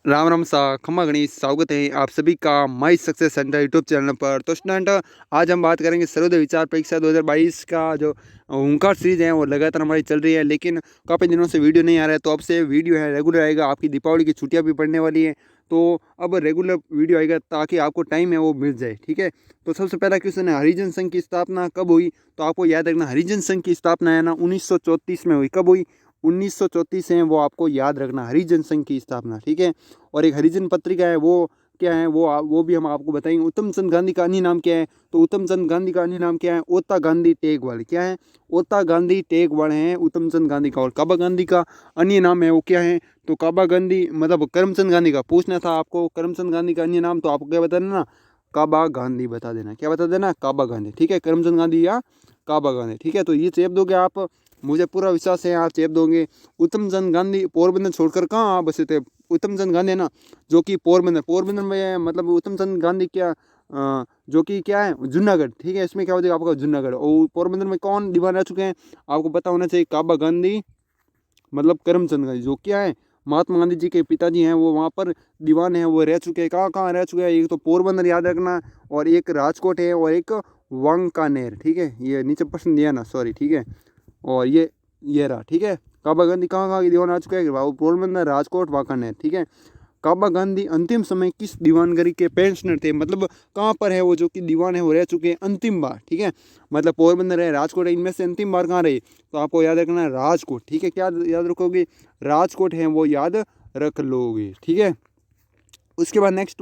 राम राम सा खम्मा गणेश स्वागत है आप सभी का my success centre YouTube channel पर। तो स्टूडेंट, आज हम बात करेंगे सर्वोदय विचार परीक्षा 2022 का जो हुंकार सीरीज है वो लगातार हमारी चल रही है, लेकिन काफ़ी दिनों से वीडियो नहीं आ रहा है। तो अब से वीडियो है रेगुलर आएगा। आपकी दीपावली की छुट्टियां भी पड़ने वाली है, तो अब रेगुलर वीडियो आएगा ताकि आपको टाइम है वो मिल जाए। ठीक है, तो सबसे पहला क्वेश्चन है, हरिजन संघ की स्थापना कब हुई? तो आपको याद रखना, हरिजन संघ की स्थापना है ना 1934 में हुई। कब हुई? 1934 है, वो आपको याद रखना, हरिजन संघ की स्थापना। ठीक है, और एक हरिजन पत्रिका है, वो क्या है वो भी हम आपको बताएंगे। उत्तम चंद गांधी का अन्य नाम क्या है? तो उत्तम चंद गांधी का अन्य नाम क्या है? ओता गांधी टेगवाल। क्या है? ओता गांधी टेगवाल है उत्तम चंद गांधी का। और काबा गांधी का अन्य नाम है वो क्या है? तो काबा गांधी मतलब करमचंद गांधी का पूछना था आपको। करमचंद गांधी का अन्य नाम तो आपको क्या बता देना? काबा गांधी बता देना। क्या बता देना? काबा गांधी। ठीक है, करमचंद गांधी या काबा गांधी। ठीक है, तो ये चेप दोगे आप, मुझे पूरा विश्वास है आप चेप दोगे। उत्तम चंद गांधी पोरबंदर छोड़कर कहाँ बसे थे? उत्तम चंद गांधी है ना जो कि पोरबंदर में, मतलब उत्तम चंद गांधी क्या जो कि क्या है जूनागढ़। ठीक है, इसमें क्या हो जाएगा आपका जूनागढ़। और पोरबंदर में कौन दीवान रह चुके हैं आपको पता होना चाहिए? काबा गांधी मतलब करमचंद गांधी, जो क्या है महात्मा गांधी जी के पिताजी हैं, वो वहाँ पर दीवान है, वो रह चुके हैं। कहाँ कहाँ रह चुके हैं? एक तो पोरबंदर याद रखना, और एक राजकोट है, और एक वांकानेर। ठीक है, ये नीचे प्रश्न दिया ना, सॉरी। ठीक है, और ये रहा। ठीक है, काबा गांधी कहाँ कहाँ की दीवान आ चुका है? पोरबंदर, राजकोट, वांकानेर। ठीक है, काबा गांधी अंतिम समय किस दीवानगरी के पेंशनर थे? मतलब कहाँ पर है वो जो कि दीवान है वो रह चुके हैं अंतिम बार। ठीक है, मतलब पोरबंदर है, राजकोट है, इनमें से अंतिम बार कहाँ रहे? तो आपको याद रखना है राजकोट। ठीक है, क्या याद रखोगे? राजकोट है वो याद रख लोगे। ठीक है, उसके बाद नेक्स्ट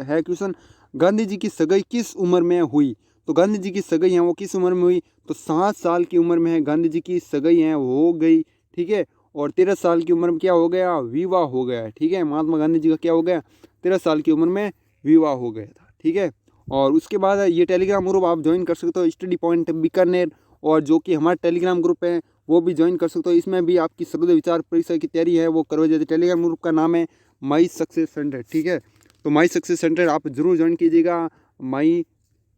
है क्वेश्चन, गांधी जी की सगाई किस उम्र में हुई? तो गांधी जी की सगाई है वो किस उम्र में हुई? तो 7 साल की उम्र में है गांधी जी की सगाई है हो गई। ठीक है, और 13 साल की उम्र में क्या हो गया? विवाह हो गया। ठीक है, महात्मा गांधी जी का क्या हो गया? 13 साल की उम्र में विवाह हो गया था। ठीक है, और उसके बाद ये टेलीग्राम ग्रुप आप ज्वाइन कर सकते हो, स्टडी पॉइंट बीकानेर, और जो कि हमारा टेलीग्राम ग्रुप है वो भी ज्वाइन कर सकते हो। इसमें भी आपकी सर्वोदय विचार परीक्षा की तैयारी है वो करवाई जाती है। टेलीग्राम ग्रुप का नाम है माई सक्सेस सेंटर। ठीक है, तो माई सक्सेस सेंटर आप जरूर ज्वाइन कीजिएगा। माई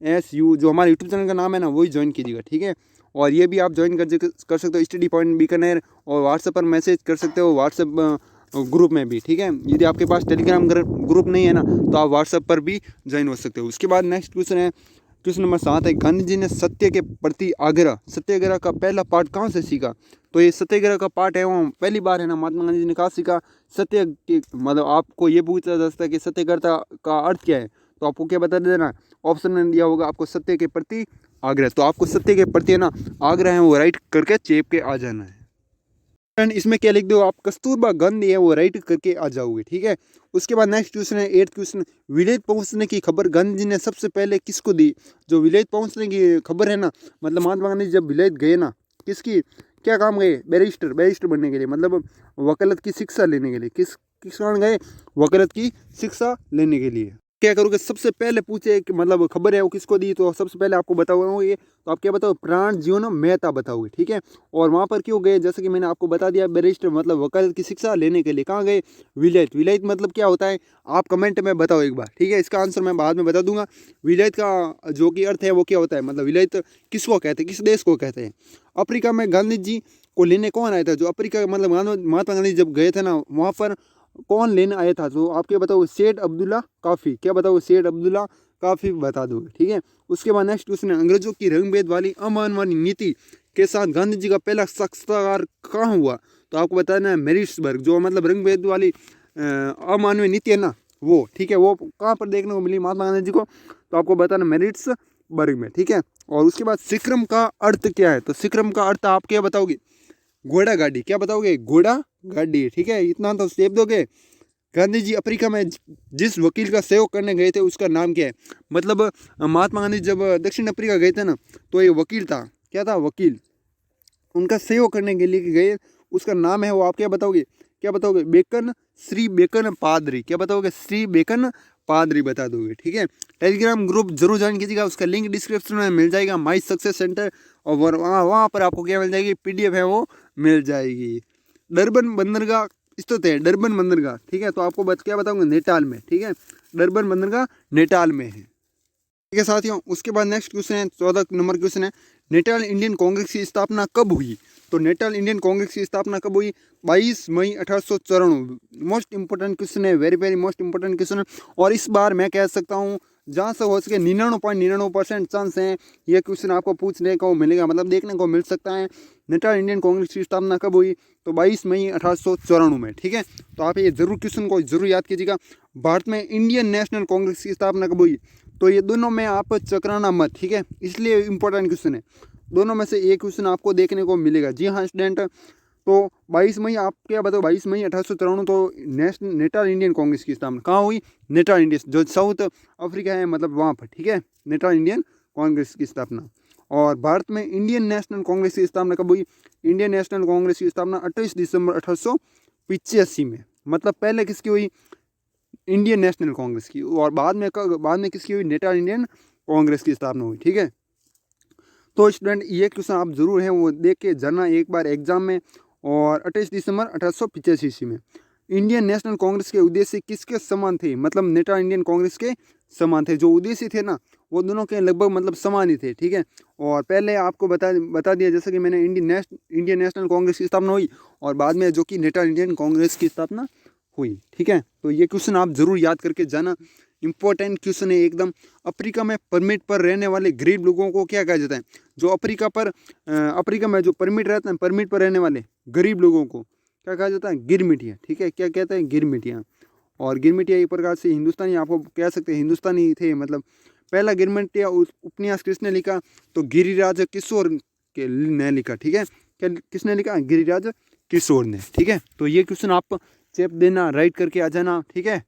SU जो हमारे यूट्यूब चैनल का नाम है ना वही ज्वाइन कीजिएगा। ठीक है, और ये भी आप ज्वाइन कर सकते हो स्टडी पॉइंट बीकानेर, और व्हाट्सएप पर मैसेज कर सकते हो व्हाट्सएप ग्रुप में भी। ठीक है, यदि आपके पास टेलीग्राम ग्रुप नहीं है ना तो आप व्हाट्सएप पर भी ज्वाइन हो सकते हो। उसके बाद नेक्स्ट क्वेश्चन है, क्वेश्चन नंबर 7 है, गांधी जी ने सत्य के प्रति आग्रह, सत्याग्रह का पहला पाठ कहाँ से सीखा? तो ये सत्याग्रह का पाठ है वो पहली बार है ना महात्मा गांधी जी ने कहाँ सीखा? सत्य के मतलब आपको ये पूछा जा सकता है कि सत्याग्रह का अर्थ क्या है, तो आपको क्या बता देना? ऑप्शन में दिया होगा आपको सत्य के प्रति आग्रह। तो आपको सत्य के प्रति है ना आग्रह है वो राइट करके चेप के आ जाना है। एंड इसमें क्या लिख दो आप? कस्तूरबा गांधी है वो राइट करके आ जाओगे। ठीक है, उसके बाद नेक्स्ट क्वेश्चन है 8th क्वेश्चन, विलेज पहुंचने की खबर गांधी जी ने सबसे पहले किसको दी? जो विलेज पहुंचने की खबर है ना, मतलब महात्मा गांधी जब विलेज गए ना, किसकी क्या काम गए? बैरिस्टर बनने के लिए, मतलब वकालत की शिक्षा लेने के लिए। किस कारण गए? वकालत की शिक्षा लेने के लिए। क्या करोगे? सबसे पहले पूछे कि मतलब खबर है वो किसको दी, तो सबसे पहले आपको बताओगे तो आप क्या बताओ? प्राण जीवन मेहता बताओगे। ठीक है, और वहाँ पर क्यों गए? जैसे कि मैंने आपको बता दिया, बैरिस्टर मतलब वकालत की शिक्षा लेने के लिए। कहाँ गए? विलेज। विलेज मतलब क्या होता है आप कमेंट में बताओ एक बार। ठीक है, इसका आंसर मैं बाद में बता दूंगा। विलेज का जो कि अर्थ है वो क्या होता है, मतलब विलेज किसको कहते हैं, किस देश को कहते हैं? अफ्रीका में गांधी जी को लेने कौन आया था? जो अफ्रीका मतलब महात्मा गांधी जब गए थे ना वहाँ पर कौन लेने आया था? जो आप क्या बताओगे? सेठ अब्दुल्ला काफ़ी। क्या बताओगे? सेठ अब्दुल्ला काफ़ी बता दोगे। ठीक है, उसके बाद नेक्स्ट क्वेश्चन है, अंग्रेजों की रंगभेद वाली अमानवीय नीति के साथ गांधी जी का पहला साक्षात्कार कहाँ हुआ? तो आपको बताना है मैरिट्सबर्ग, जो मतलब रंगभेद वाली अमानवीय नीति है ना वो। ठीक है, वो कहाँ पर देखने को मिली महात्मा गांधी जी को? तो आपको बताना मैरिट्सबर्ग में। ठीक है, और उसके बाद सिक्रम का अर्थ क्या है? तो सिक्रम का अर्थ आप क्या बताओगे? घोड़ा गाड़ी। क्या बताओगे? घोड़ा गाड़ी। ठीक है, इतना तो स्टेप दोगे। गांधी जी अफ्रीका में जिस वकील का सहयोग करने गए थे उसका नाम क्या है? मतलब महात्मा गांधी जब दक्षिण अफ्रीका गए थे ना तो ये वकील था। क्या था? वकील। उनका सहयोग करने के लिए गए, उसका नाम है वो आप क्या बताओगे? क्या बताओगे? बेकन, श्री बेकन पादरी। क्या बताओगे? श्री बेकन पादरी बता दोगे। ठीक है, टेलीग्राम ग्रुप जरूर ज्वाइन कीजिएगा, उसका लिंक डिस्क्रिप्शन में मिल जाएगा, माई सक्सेस सेंटर। और वहाँ पर आपको क्या मिल जाएगी? PDF है वो मिल जाएगी। डरबन बंदरगाह स्थित है, डरबन बंदरगाह। ठीक है, तो आपको क्या बताऊंगा? नेटाल में। ठीक है, डरबन बंदरगाह नेटाल में है। ठीक है साथियों, उसके बाद नेक्स्ट क्वेश्चन है 14 नंबर क्वेश्चन है, नेटाल इंडियन कांग्रेस की स्थापना कब हुई? तो नेशनल इंडियन कांग्रेस की स्थापना कब हुई? 22 मई 1894। मोस्ट इंपॉर्टेंट क्वेश्चन है, very very most important question है। और इस बार मैं कह सकता हूँ जहाँ से हो सके 99.99% चांस है ये क्वेश्चन आपको पूछने को मिलेगा, मतलब देखने को मिल सकता है। नेशनल इंडियन कांग्रेस की स्थापना कब हुई? तो 22 मई 1894 में। ठीक है, तो आप ये जरूर क्वेश्चन को जरूर याद कीजिएगा। भारत में इंडियन नेशनल कांग्रेस की स्थापना कब हुई? तो ये दोनों में आप चकराना मत, ठीक है, इसलिए इंपॉर्टेंट क्वेश्चन है। दोनों में से एक क्वेश्चन आपको देखने को मिलेगा। जी हाँ स्टूडेंट, तो 22 मई आप क्या बताओ, 22 मई 1894 तो नेशनल इंडियन कांग्रेस की स्थापना कहाँ हुई? नेशनल इंडियन जो साउथ अफ्रीका है मतलब वहाँ पर, ठीक है, नेशनल इंडियन कांग्रेस की स्थापना। और भारत में इंडियन नेशनल कांग्रेस की स्थापना कब हुई? इंडियन नेशनल कांग्रेस की स्थापना 28 दिसंबर 1885 में। मतलब पहले किसकी हुई? इंडियन नेशनल कांग्रेस की, और बाद में किसकी हुई? नेशनल इंडियन कांग्रेस की स्थापना हुई। ठीक है, तो स्टूडेंट ये क्वेश्चन आप जरूर हैं वो देख के जाना एक बार एग्जाम में। और 28 दिसंबर 1885 में इंडियन नेशनल कांग्रेस के उद्देश्य किसके समान थे? मतलब नेशनल इंडियन कांग्रेस के समान थे। जो उद्देश्य थे ना वो दोनों के लगभग मतलब समान ही थे। ठीक है, और पहले आपको बता दिया जैसे कि मैंने इंडियन नेशनल कांग्रेस की स्थापना हुई और बाद में जो कि नेशनल इंडियन कांग्रेस की स्थापना हुई। ठीक है, तो ये क्वेश्चन आप जरूर याद करके जाना, इंपॉर्टेंट क्वेश्चन है एकदम। अफ्रीका में परमिट पर रहने वाले गरीब लोगों को क्या कहा जाता है? जो अफ्रीका में जो परमिट रहते हैं, परमिट पर रहने वाले गरीब लोगों को क्या कहा जाता है? गिरमिटिया। ठीक है, क्या कहते हैं? गिरमिटिया। और गिरमिटिया एक प्रकार से हिंदुस्तानी, आपको कह सकते हैं हिंदुस्तानी थे। मतलब पहला गिरमिटिया उपन्यास किसने लिखा? तो गिरिराज किशोर ने लिखा। ठीक है, क्या किसने लिखा? गिरिराज किशोर ने। ठीक है, तो ये क्वेश्चन आप चेप देना, राइट करके आ जाना। ठीक है,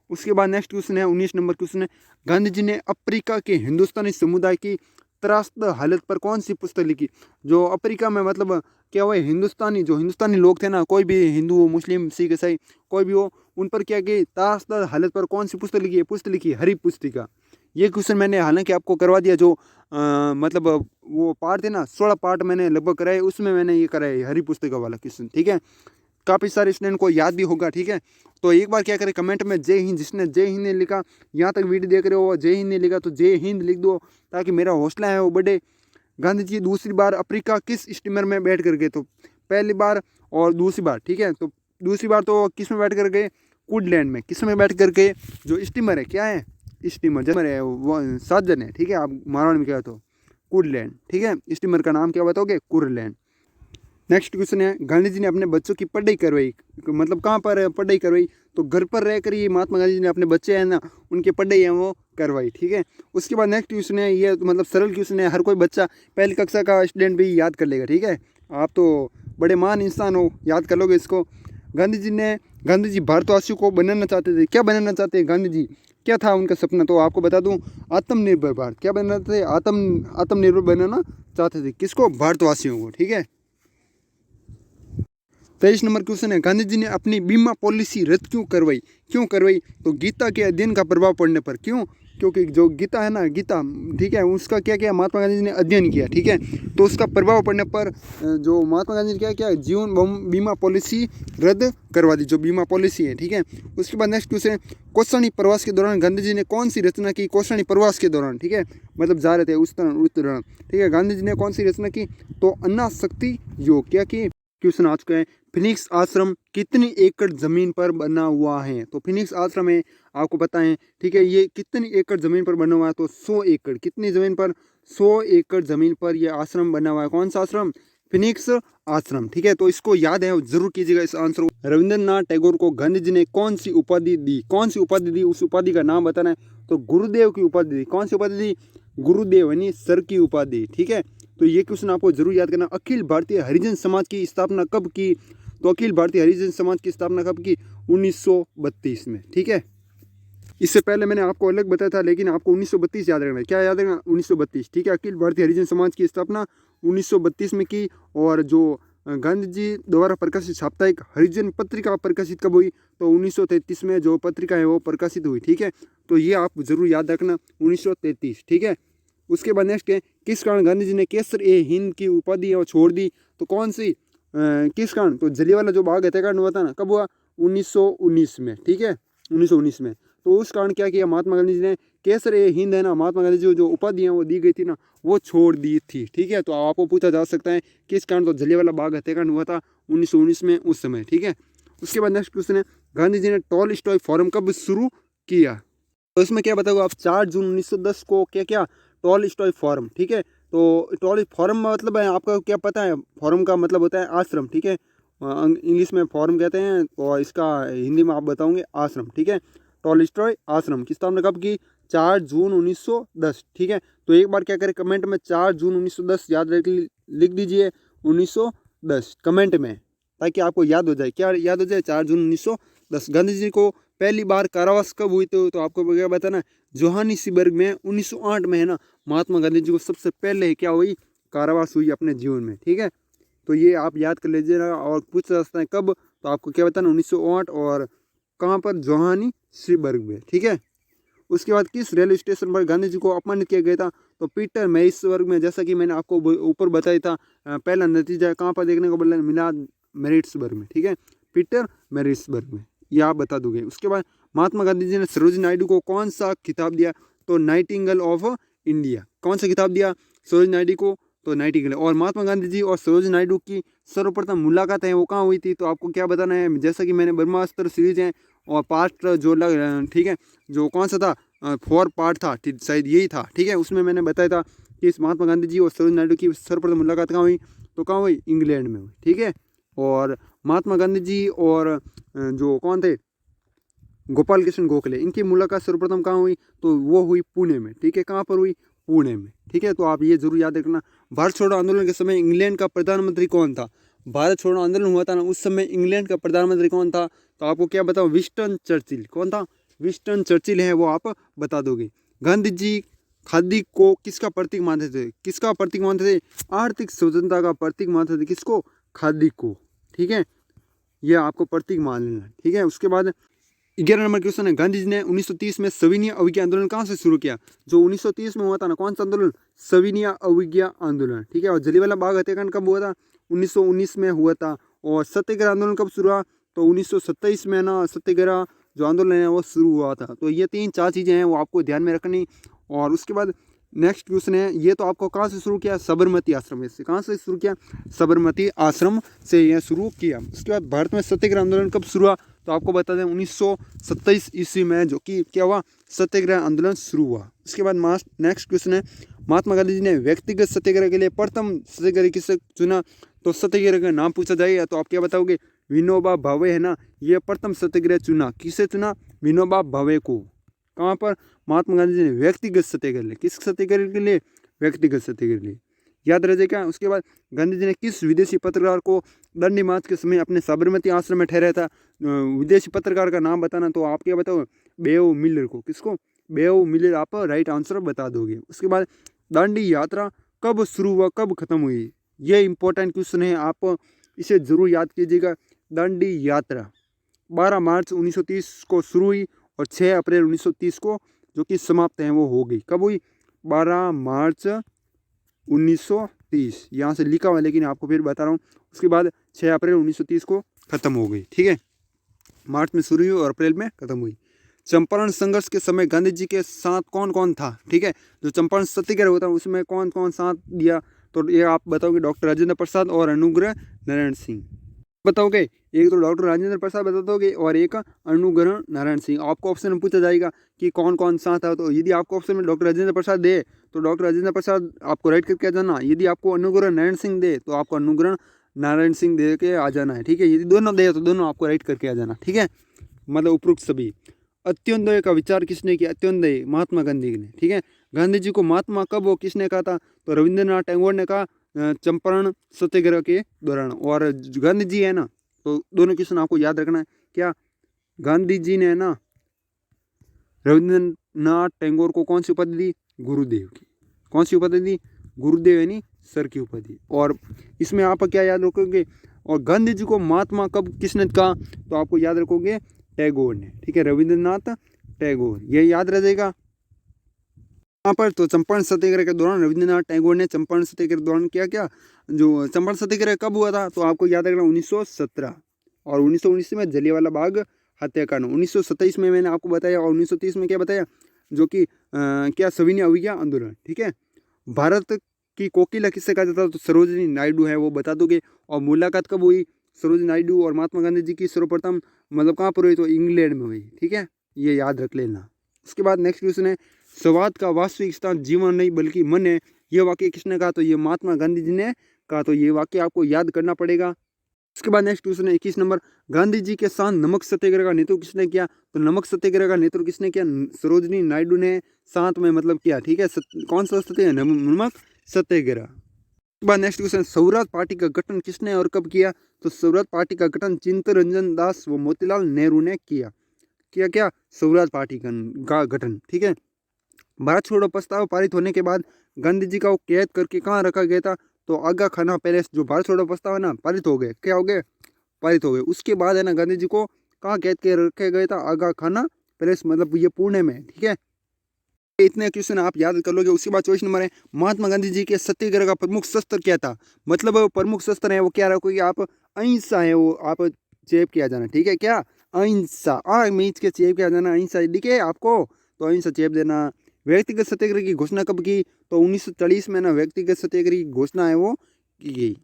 उसके बाद नेक्स्ट क्वेश्चन है 19 नंबर क्वेश्चन है, गांधी जी ने अफ्रीका के हिंदुस्तानी समुदाय की त्रासद हालत पर कौन सी पुस्तक लिखी? जो अफ्रीका में मतलब क्या हुआ, हिंदुस्तानी लोग थे ना, कोई भी हिंदू मुस्लिम सिख ईसाई कोई भी हो, उन पर क्या की त्रासद हालत पर कौन सी पुस्तक लिखी है? पुस्तक लिखी हरी पुस्तिका। ये क्वेश्चन मैंने हालांकि आपको करवा दिया, जो मतलब वो पार्ट थे ना 16 पार्ट मैंने लगभग कराए, उसमें मैंने ये कराया हरी पुस्तिका वाला क्वेश्चन। ठीक है, काफ़ी सारे स्टूडेंट को याद भी होगा। ठीक है, तो एक बार क्या करें, कमेंट में जय हिंद, जिसने जय हिंद ने लिखा, यहाँ तक वीडियो देख रहे हो जय हिंद ने लिखा तो जय हिंद लिख दो, ताकि मेरा हौसला है वो बढ़े। गांधी जी दूसरी बार अफ्रीका किस स्टीमर में बैठ कर गए? तो पहली बार और दूसरी बार। ठीक है, तो दूसरी बार तो किस में बैठ कर गए? वुडलैंड में। किस में बैठ कर गए? जो स्टीमर है, क्या है? स्टीमर है वो साजन है। ठीक है, आप मारवाड़ में क्या तो कुडलैंड। ठीक है, स्टीमर का नाम क्या बताओगे? कुरलैंड। नेक्स्ट क्वेश्चन है, गांधी जी ने अपने बच्चों की पढ़ाई करवाई, मतलब कहाँ पर पढ़ाई करवाई? तो घर पर रहकर ही महात्मा गांधी जी ने अपने बच्चे हैं ना उनकी पढ़ाई है वो करवाई। ठीक है, उसके बाद नेक्स्ट क्वेश्चन है, ये मतलब सरल क्वेश्चन है, हर कोई बच्चा पहली कक्षा का स्टूडेंट भी याद कर लेगा। ठीक है, आप तो बड़े महान इंसान हो, याद कर लोगे इसको। गांधी जी भारतवासियों को बनाना चाहते थे, क्या बनाना चाहते हैं गांधी जी? क्या था उनका सपना? तो आपको बता दूं, आत्मनिर्भर भारत। क्या बनाना थे? आत्मनिर्भर बनाना चाहते थे। किसको? भारतवासियों को। ठीक है, 23 नंबर क्वेश्चन है, गांधी जी ने अपनी बीमा पॉलिसी रद्द क्यों करवाई? तो गीता के अध्ययन का प्रभाव पड़ने पर। क्यों? क्योंकि जो गीता है ना, गीता, ठीक है, उसका क्या क्या महात्मा गांधी जी ने अध्ययन किया। ठीक है, तो उसका प्रभाव पड़ने पर जो महात्मा गांधी ने क्या किया, जीवन बीमा पॉलिसी रद्द करवा दी, जो बीमा पॉलिसी है। ठीक है, उसके बाद नेक्स्ट क्वेश्चन, कौशनी प्रवास के दौरान गांधी जी ने कौन सी रचना की? कौशनी प्रवास के दौरान। ठीक है, मतलब जा रहे थे उस दौरान। ठीक है, गांधी जी ने कौन सी रचना की? तो अन्ना शक्ति योग। क्या की? क्वेश्चन आ चुका है, फिनिक्स आश्रम कितनी एकड़ ज़मीन पर बना हुआ है? तो फिनिक्स आश्रम है, आपको पता है। ठीक है, ये कितनी एकड़ ज़मीन पर बना हुआ है? तो 100 एकड़। कितनी ज़मीन पर? 100 एकड़ ज़मीन पर यह आश्रम बना हुआ है। कौन सा आश्रम? फिनिक्स आश्रम। ठीक है, तो इसको याद है जरूर कीजिएगा इस आंसर को। रविंद्रनाथ टैगोर को गांधी जी ने कौन सी उपाधि दी? कौन सी उपाधि दी? उस उपाधि का नाम बताना है। तो गुरुदेव की उपाधि दी। कौन सी उपाधि दी? गुरुदेव यानी सर की उपाधि। ठीक है, तो ये क्वेश्चन आपको जरूर याद करना। अखिल भारतीय हरिजन समाज की स्थापना कब की? तो अखिल भारतीय हरिजन समाज की स्थापना कब की? 1932 में। ठीक है, इससे पहले मैंने आपको अलग बताया था, लेकिन आपको 1932 याद रखना है। क्या याद रखना? 1932। ठीक है, अखिल भारतीय हरिजन समाज की स्थापना 1932 में की। और जो गांधी जी द्वारा प्रकाशित साप्ताहिक हरिजन पत्रिका प्रकाशित कब हुई? तो 1933 में जो पत्रिका है वो प्रकाशित हुई। ठीक है, तो ये आप जरूर याद रखना, 1933। ठीक है, उसके बाद नेक्स्ट है, किस कारण गांधी जी ने केसर ए हिंद की उपाधि छोड़ दी? तो कौन सी किस कारण? तो जलियांवाला जो बाग हत्याकांड हुआ था ना, कब हुआ? 1919 में। ठीक है, 1919 में। तो उस कारण क्या किया महात्मा गांधी जी ने, केसर ए हिंद है ना, महात्मा गांधी जी को जो उपाधि है वो दी गई थी ना, वो छोड़ दी थी। ठीक है, तो आपको पूछा जा सकता है किस कारण, तो जलियांवाला बाग हत्याकांड हुआ था 1919 में उस समय। ठीक है, उसके बाद नेक्स्ट क्वेश्चन है, गांधी जी ने टॉलस्टॉय फोरम कब शुरू किया? तो इसमें क्या बताओगे आप, 4 जून 1910 को क्या क्या, टॉलस्टॉय फोरम। ठीक है, तो टॉल फोरम मतलब है, आपका क्या पता है, फोरम का मतलब होता है आश्रम। ठीक है, इंग्लिश में फॉर्म कहते हैं और इसका हिंदी में आप बताओगे आश्रम। ठीक है, टॉलस्टॉय आश्रम की स्थापना कब की? 4 जून 1910। ठीक है, तो एक बार क्या करें, कमेंट में 4 जून 1910 याद लिख दीजिए 1910 कमेंट में, ताकि आपको याद हो जाए। क्या याद हो जाए? 4 जून 1910। गांधी जी को पहली बार कारावास कब हुई? तो आपको क्या बताना, जोहानिसबर्ग में 1908 में है ना, महात्मा गांधी जी को सबसे पहले क्या हुई, कारावास हुई अपने जीवन में। ठीक है, तो ये आप याद कर लीजिएगा। और पूछ सकते हैं कब, तो आपको क्या बताना, 1908 और कहाँ पर, जोहानिसबर्ग में। ठीक है, उसके बाद किस रेलवे स्टेशन पर गांधी जी को अपमानित किया गया था? तो पीटर मैरिट्सबर्ग में, जैसा कि मैंने आपको ऊपर बताया था। पहला नतीजा कहाँ पर देखने को मिला, मैरिट्सबर्ग में। ठीक है, पीटर मैरिट्सबर्ग में, ये आप बता दोगे। उसके बाद महात्मा गांधी जी ने सरोजिनी नायडू को कौन सा खिताब दिया? तो नाइटिंगेल ऑफ इंडिया। कौन सा खिताब दिया सरोजिनी नायडू को? तो नाइटिंगेल। और महात्मा गांधी जी और सरोजिनी नायडू की सर्वप्रथम मुलाकात है वो कहाँ हुई थी? तो आपको क्या बताना है, जैसा कि मैंने ब्रह्मास्त्र सीरीज है और पार्ट जो ठीक है, जो कौन सा था, 4 पार्ट था, शायद यही था। ठीक है, उसमें मैंने बताया था कि इस महात्मा गांधी जी और सरोजिनी नायडू की सर्वप्रथम मुलाकात कहाँ हुई? तो कहाँ हुई? इंग्लैंड में हुई। ठीक है, और महात्मा गांधी जी और जो कौन थे, गोपाल कृष्ण गोखले, इनकी मुलाकात सर्वप्रथम कहाँ हुई? तो वो हुई पुणे में। ठीक है, कहाँ पर हुई? पुणे में। ठीक है, तो आप ये जरूर याद रखना। भारत छोड़ो आंदोलन के समय इंग्लैंड का प्रधानमंत्री कौन था? भारत छोड़ो आंदोलन हुआ था ना, उस समय इंग्लैंड का प्रधानमंत्री कौन था? तो आपको क्या बताओ, विंस्टन चर्चिल। कौन था? विंस्टन चर्चिल है, वो आप बता दोगे। गांधी जी खादी को किसका प्रतीक मानते थे? किसका प्रतीक मानते थे? आर्थिक स्वतंत्रता का प्रतीक मानते थे। किसको? खादी को। ठीक है, ये आपको प्रतीक मान लेना। ठीक है, उसके बाद 11 नंबर क्वेश्चन है, गांधी जी ने 1930 में सविनय अवज्ञा आंदोलन कहाँ से शुरू किया? जो 1930 में हुआ था ना, कौन सा आंदोलन? सविनय अवज्ञा आंदोलन। ठीक है, और जलियांवाला बाग हत्याकांड कब हुआ था? 1919 में हुआ था। और सत्याग्रह आंदोलन कब शुरू हुआ? तो 1927 में ना, सत्याग्रह जो आंदोलन है वो शुरू हुआ था। तो ये 3-4 चीज़ें हैं वो आपको ध्यान में रखनी। और उसके बाद नेक्स्ट क्वेश्चन है, ये तो आपको कहाँ से शुरू किया? साबरमती आश्रम से। कहाँ से शुरू किया? साबरमती आश्रम से यह शुरू किया। उसके बाद भारत में सत्याग्रह आंदोलन कब शुरू हुआ? तो आपको बता दें 1927 ईस्वी में जो कि क्या हुआ, सत्याग्रह आंदोलन शुरू हुआ। उसके बाद नेक्स्ट क्वेश्चन है, महात्मा गांधी जी ने व्यक्तिगत सत्याग्रह के लिए प्रथम सत्याग्रह किसे चुना? तो सत्याग्रह का नाम पूछा जाएगा तो आप क्या बताओगे? विनोबा भावे है ना, ये प्रथम सत्याग्रह चुना। किसे चुना? विनोबा भावे को। कहाँ पर? महात्मा गांधी जी ने व्यक्तिगत सत्याग्रह लिए। किस सत्याग्रह के लिए? व्यक्तिगत सत्याग्रह के लिए, याद रह जाएगा। उसके बाद गांधी जी ने किस विदेशी पत्रकार को दांडी मार्च के समय अपने साबरमती आश्रम में ठहराया था? विदेशी पत्रकार का नाम बताना, तो आप क्या बताओ? बेओ मिलर को। किसको? बेओ मिलर, आप राइट आंसर बता दोगे। उसके बाद दांडी यात्रा कब शुरू हुआ, कब खत्म हुई? ये इंपॉर्टेंट क्वेश्चन है, आप इसे जरूर याद कीजिएगा। दांडी यात्रा 12 मार्च 1930 को शुरू हुई और 6 अप्रैल 1930 को जो कि समाप्त है वो हो गई। कब हुई? 12 मार्च 1930, यहाँ से लिखा हुआ है लेकिन आपको फिर बता रहा हूँ। उसके बाद 6 अप्रैल 1930 को ख़त्म हो गई। ठीक है, मार्च में शुरू हुई और अप्रैल में ख़त्म हुई। चंपारण संघर्ष के समय गांधी जी के साथ कौन कौन था? ठीक है, जो चंपारण सत्याग्रह होता है उसमें कौन कौन साथ दिया? तो ये आप बताओगे, डॉक्टर राजेंद्र प्रसाद और अनुग्रह नारायण सिंह बताओगे। एक तो डॉक्टर राजेंद्र प्रसाद बता दोगे और एक अनुग्रह नारायण सिंह। आपको ऑप्शन में पूछा जाएगा कि कौन कौन सा था, तो यदि आपको ऑप्शन में डॉक्टर राजेंद्र प्रसाद दे तो डॉक्टर राजेंद्र प्रसाद आपको राइट करके आ जाना। यदि आपको अनुग्रह नारायण सिंह दे तो आपको अनुग्रह नारायण सिंह दे के आ जाना है। ठीक है, यदि दोनों दे तो दोनों आपको राइट करके आ जाना। ठीक है, मतलब उपरोक्त सभी। अंत्योदय का विचार किसने किया? अंत्योदय महात्मा गांधी ने। ठीक है, गांधी जी को महात्मा कब वो किसने कहा था? तो रविंद्रनाथ टैगोर ने कहा चंपारण सत्याग्रह के दौरान। और गांधी जी है ना, तो दोनों क्वेश्चन आपको याद रखना है। क्या गांधी जी ने ना रविंद्रनाथ टैगोर को कौन सी उपाधि दी? गुरुदेव की। कौन सी उपाधि दी? गुरुदेव यानी सर की उपाधि। और इसमें आप क्या याद रखोगे? और गांधी जी को महात्मा कब किसने कहा? तो आपको याद रखोगे टैगोर ने। ठीक है, रविंद्रनाथ टैगोर, ये याद रह जाएगा यहाँ पर। तो चंपारण सत्याग्रह के दौरान रविंद्रनाथ टैगोर ने चंपारण सत्याग्रह के दौरान क्या क्या, जो चंपारण सत्याग्रह कब हुआ था? तो आपको याद रखना 1917 और 1919 में जलियांवाला बाग हत्याकांड। 1927 में मैंने आपको बताया और 1930 में क्या बताया, जो कि क्या सविनय अवज्ञा आंदोलन। ठीक है, भारत की कोकिला किससे कहा जाता है, तो सरोजिनी नायडू है, वो बता दोगे। और मुलाकात कब हुई सरोजिनी नायडू और महात्मा गांधी जी की सर्वप्रथम, मतलब कहाँ पर हुई, तो इंग्लैंड में हुई। ठीक है, ये याद रख लेना। उसके बाद नेक्स्ट क्वेश्चन है, संवाद का वास्तविक स्थान जीवन नहीं बल्कि मन है, ये वाक्य किसने कहा, तो ये महात्मा गांधी जी ने कहा। तो ये वाक्य आपको याद करना पड़ेगा। उसके बाद नेक्स्ट क्वेश्चन है 21 नंबर, गांधी जी के साथ नमक सत्याग्रह का नेतृत्व किसने किया, तो नमक सत्याग्रह का नेतृत्व किसने किया, सरोजिनी नायडू ने साथ में मतलब किया। ठीक है, कौन सा सत्याग्रह, नमक सत्याग्रह। उसके बाद नेक्स्ट क्वेश्चन, स्वराज पार्टी का गठन किसने और कब किया, तो स्वराज पार्टी का गठन चित्तरंजन दास व मोतीलाल नेहरू ने किया। क्या स्वराज पार्टी का गठन। ठीक है, भारत छोड़ो प्रस्ताव पारित होने के बाद गांधी जी का वो कैद करके कहाँ रखा गया था, तो आगा खाना पैलेस। जो भारत छोड़ो प्रस्ताव है ना, पारित हो गए, क्या हो गए, पारित हो गए। उसके बाद है ना गांधी जी को कहाँ कैद के रखे गए था, आगा खाना पैलेस, मतलब ये पुणे में। ठीक है, इतने क्वेश्चन आप याद कर लोगे। उसके बाद 24 नंबर है, महात्मा गांधी जी के सत्याग्रह का प्रमुख शस्त्र क्या था, मतलब प्रमुख शस्त्र है वो क्या रखोगे आप, अहिंसा है, वो आप चेप किया जाना। ठीक है, क्या अहिंसा, मीच के चेप किया जाना, अहिंसा दिखे आपको, तो अहिंसा चेप देना। व्यक्तिगत सत्याग्रह की घोषणा कब की, तो 1940 में ना व्यक्तिगत सत्याग्रह की घोषणा है वो की गई।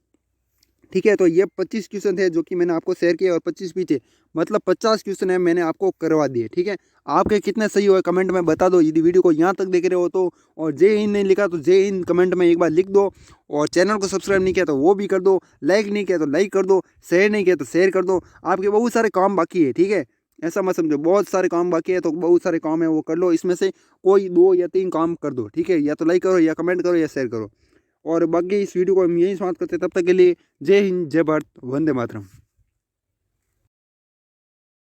ठीक है, तो ये 25 क्वेश्चन थे जो कि मैंने आपको शेयर किए और 25 भी थे, मतलब 50 क्वेश्चन है मैंने आपको करवा दिए। ठीक है, आपके कितने सही हुए कमेंट में बता दो, यदि वीडियो को यहाँ तक देख रहे हो तो। और जय हिंद नहीं लिखा तो जय हिंद कमेंट में एक बार लिख दो। और चैनल को सब्सक्राइब नहीं किया तो वो भी कर दो, लाइक नहीं किया तो लाइक कर दो, शेयर नहीं किया तो शेयर कर दो। आपके बहुत सारे काम बाकी है। ठीक है, ऐसा मत समझो, बहुत सारे काम बाकी है, तो बहुत सारे काम है वो कर लो, इसमें से कोई 2 या 3 काम कर दो। ठीक है, या तो लाइक करो या कमेंट करो या शेयर करो। और बाकी इस वीडियो को हम यहीं समाप्त करते हैं, तब तक के लिए जय हिंद, जय भारत, वंदे मातरम।